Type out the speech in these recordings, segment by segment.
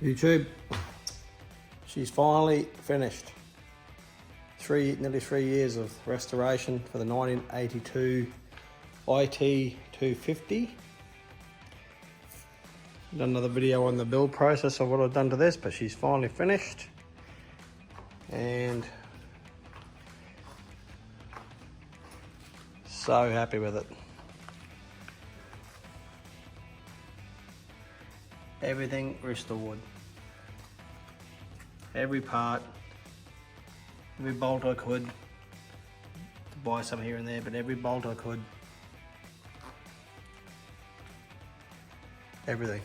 YouTube, she's finally finished. Nearly 3 years of restoration for the 1982 IT 250. Done another video on the build process of what I've done to this, but she's finally finished. And so happy with it. Everything restored. Every part, every bolt I could. To buy some here and there, but every bolt I could. Everything.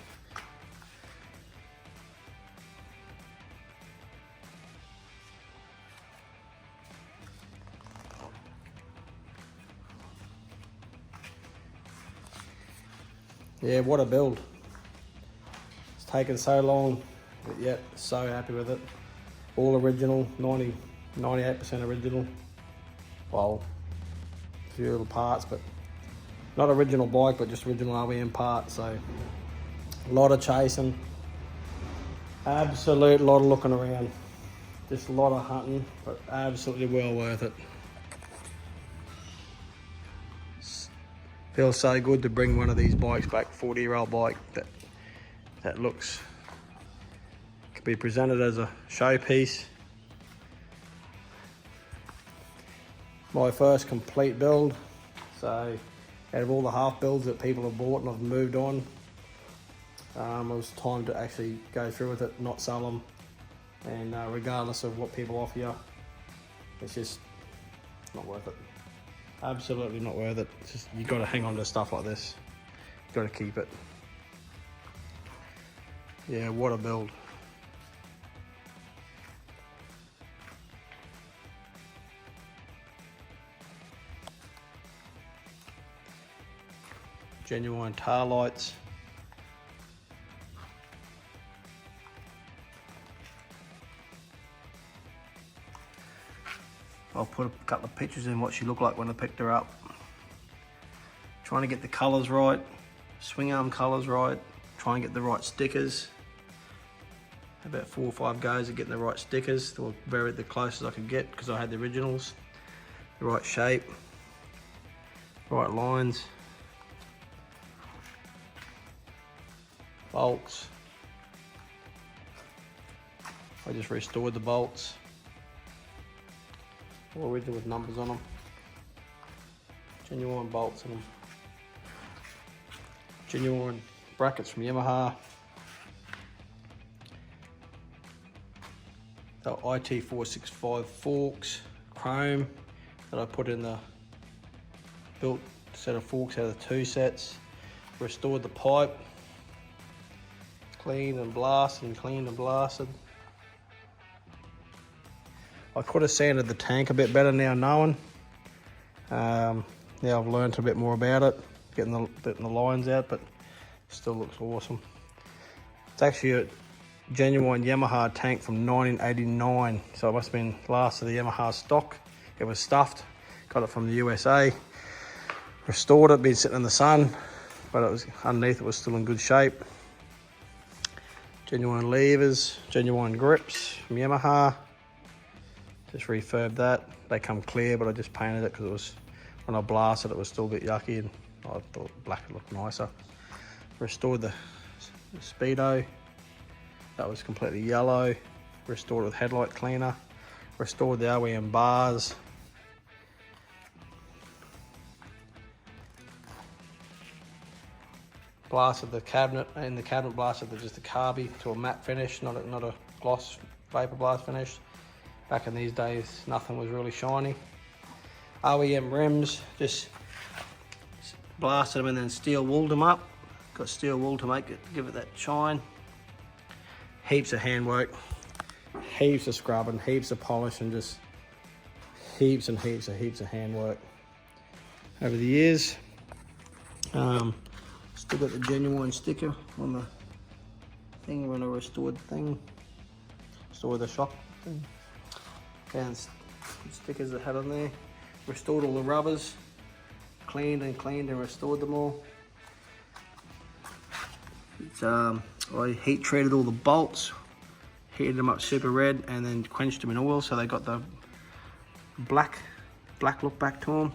Yeah, what a build. It's taken so long, but yet so happy with it. All original, 98% original. Well, a few little parts, but not original bike, but just original OEM parts. So a lot of chasing, absolute lot of looking around, just a lot of hunting, but absolutely well worth it. Feels so good to bring one of these bikes back, 40-year-old bike that looks, could be presented as a showpiece. My first complete build, so out of all the half builds that people have bought and I've moved on, it was time to actually go through with it, not sell them, and regardless of what people offer you, it's just not worth it. Absolutely not worth it. It's just, you got to hang on to stuff like this. You got to keep it. Yeah, what a build. Genuine tar lights. I'll put a couple of pictures in what she looked like when I picked her up. Trying to get the colours right, swing arm colours right, try and get the right stickers. About 4 or 5 goes at getting the right stickers. They were very the closest I could get because I had the originals. The right shape, right lines, bolts. I just restored the bolts. All original with numbers on them. Genuine bolts in them. Genuine brackets from Yamaha. The IT 465 forks, chrome that I put in the built set of forks out of the 2 sets. Restored the pipe. Cleaned and blasted. I could have sanded the tank a bit better now knowing. Now I've learned a bit more about it, getting the lines out, but still looks awesome. It's actually a genuine Yamaha tank from 1989, so it must have been last of the Yamaha stock. It was stuffed, got it from the USA, restored it, been sitting in the sun, but it was underneath, it was still in good shape. Genuine levers, genuine grips from Yamaha. Just refurbed that. They come clear, but I just painted it because it was, when I blasted it was still a bit yucky and I thought black would look nicer. Restored the speedo. That was completely yellow. Restored it with headlight cleaner. Restored the OEM bars. Blasted the cabinet, and the cabinet blasted just a carby to a matte finish, not a gloss vapor blast finish. Back in these days, nothing was really shiny. OEM rims, just blasted them and then steel wooled them up. Got steel wool to give it that shine. Heaps of handwork, heaps of scrubbing, heaps of polishing, just heaps and heaps of handwork over the years. Still got the genuine sticker on the thing when I restored the thing. Restored the shock thing. Found stickers that had on there. Restored all the rubbers. Cleaned and restored them all. It's I heat treated all the bolts, heated them up super red, and then quenched them in oil so they got the black look back to them.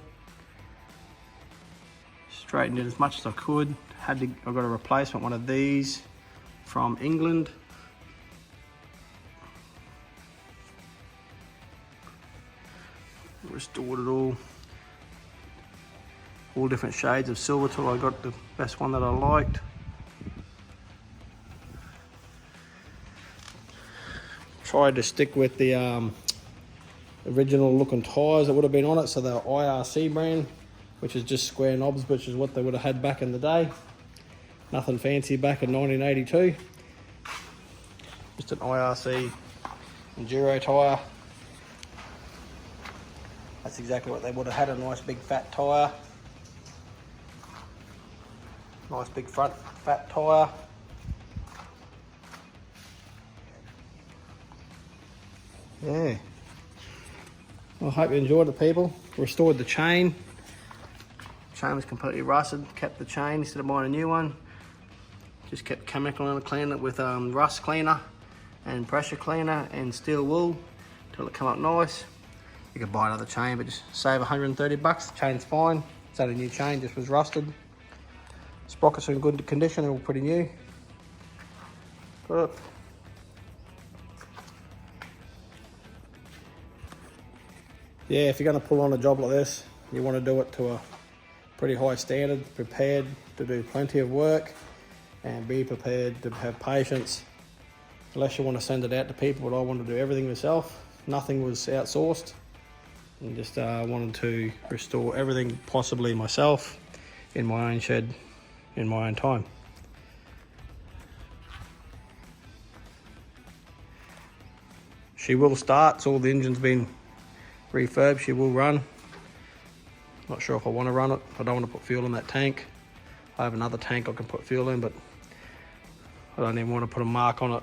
Straightened it as much as I could. I got a replacement one of these from England. Restored it all different shades of silver till I got the best one that I liked. Tried to stick with the original looking tyres that would have been on it, so they're IRC brand, which is just square knobs, which is what they would have had back in the day. Nothing fancy back in 1982. Just an IRC Enduro tyre. That's exactly what they would have had, a nice big fat tyre. Nice big front fat tyre. Yeah. Well, I hope you enjoyed it, people. Restored the chain. Chain was completely rusted. Kept the chain instead of buying a new one. Just kept chemical and cleaning it with rust cleaner and pressure cleaner and steel wool till it come up nice. You could buy another chain, but just save 130 bucks. The chain's fine. It's only a new chain, just was rusted. Sprockets are in good condition, they're all pretty new. But yeah, if you're going to pull on a job like this, you want to do it to a pretty high standard, prepared to do plenty of work and be prepared to have patience. Unless you want to send it out to people, but I wanted to do everything myself. Nothing was outsourced, and just wanted to restore everything possibly myself in my own shed, in my own time. She will start, so all the engine's been refurbed, she will run. Not sure if I want to run it. I don't want to put fuel in that tank. I have another tank I can put fuel in, but I don't even want to put a mark on it.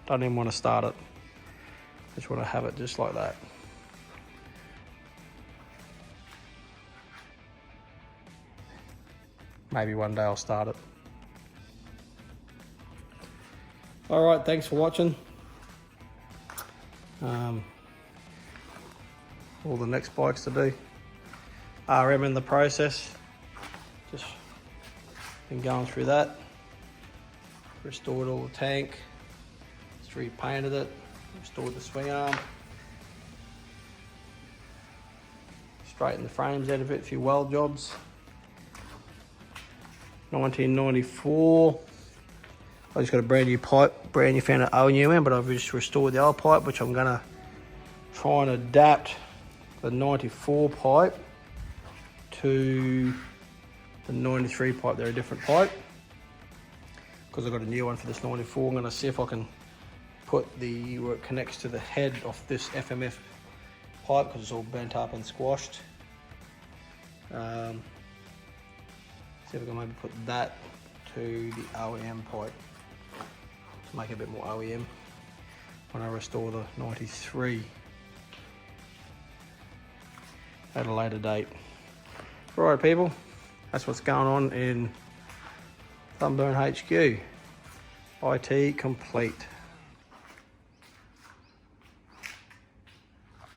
Don't even want to start it. Just want to have it just like that. Maybe one day I'll start it. All right, thanks for watching. All the next bikes to do. RM in the process. Just been going through that. Restored all the tank. Just repainted it. Restored the swing arm. Straightened the frames out of it, a few weld jobs. 1994. I just got a brand new pipe, brand new found an OUM, but I've just restored the old pipe, which I'm gonna try and adapt the 94 pipe to the 93 pipe. They're a different pipe. Because I've got a new one for this 94, I'm gonna see if I can put where it connects to the head of this FMF pipe, because it's all bent up and squashed. See if I can maybe put that to the OEM pipe to make it a bit more OEM when I restore the 93 at a later date. Right, people, that's what's going on in Thumburn HQ. IT complete.